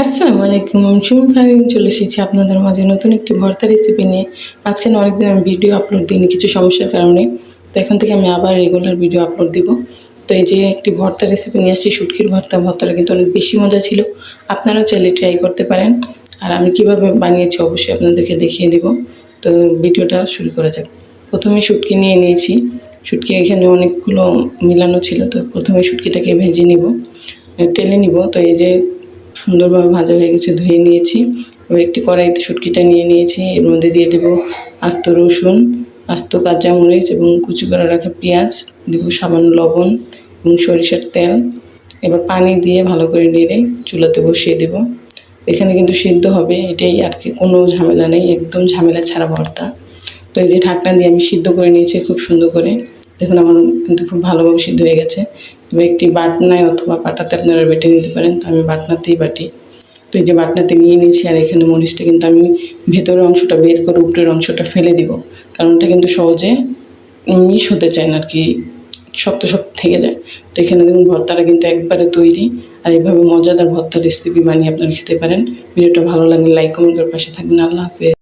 আসসালামু আলাইকুম। আমি সুমি ফারিন চলে এসেছি আপনাদের মাঝে নতুন একটি ভর্তা রেসিপি নিয়ে। আজকে না অনেকদিন আমি ভিডিও আপলোড দিইনি কিছু সমস্যার কারণে। তো এখন থেকে আমি আবার রেগুলার ভিডিও আপলোড দিব। তো এই যে একটি ভর্তা রেসিপি নিয়ে আসছি শুটকির ভর্তা। ভর্তাটা কিন্তু অনেক বেশি মজা ছিল। আপনারাও চাইলে ট্রাই করতে পারেন। আর আমি কিভাবে বানিয়েছি অবশ্যই আপনাদেরকে দেখিয়ে দিব। তো ভিডিওটা শুরু করা যাক। প্রথমে শুটকি নিয়ে নিয়েছি। শুটকি এখানে অনেকগুলো মিলানো ছিল। তো প্রথমে শুটকিটাকে ভেজে নিব, টেলে নিব। তো এই যে সুন্দরভাবে ভাজা হয়ে গেছে, ধুয়ে নিয়েছি। এবার একটি কড়াইতে শুটকিটা নিয়ে নিয়েছি। এর মধ্যে দিয়ে দেবো আস্ত রসুন, আস্ত কাঁচামরিচ এবং কুচি করে রাখা পেঁয়াজ, দেবো সামান্য লবণ এবং সরিষার তেল। এবার পানি দিয়ে ভালো করে নেড়ে চুলাতে বসিয়ে দেব। এখানে কিন্তু সিদ্ধ হবে, এটাই আর কি, কোনো ঝামেলা নেই, একদম ঝামেলা ছাড়া ভর্তা। তো এই যে ঢাকনা দিয়ে আমি সিদ্ধ করে নিয়েছি খুব সুন্দর করে। দেখুন আমার কিন্তু খুব ভালোভাবে সিদ্ধ হয়ে গেছে। এবার একটি বাটনায় অথবা পাটাতে আপনারা বেটে নিতে পারেন। তো আমি বাটনাতেই বাটি। তো এই যে বাটনাতে নিয়ে নিয়েছি। আর এখানে মরিচটা কিন্তু আমি ভেতরের অংশটা বের করে উপরের অংশটা ফেলে দিব, কারণ এটা কিন্তু সহজে মিশ হতে চায় না আর কি, শক্ত শক্ত থেকে যায়। তো এখানে দেখুন ভর্তাটা কিন্তু একবারে তৈরি। আর এভাবে মজাদার ভর্তা রেসিপি বানিয়ে আপনারা খেতে পারেন। ভিডিওটা ভালো লাগলে লাইক কমেন্ট করে পাশে থাকবেন। আল্লাহ হাফেজ।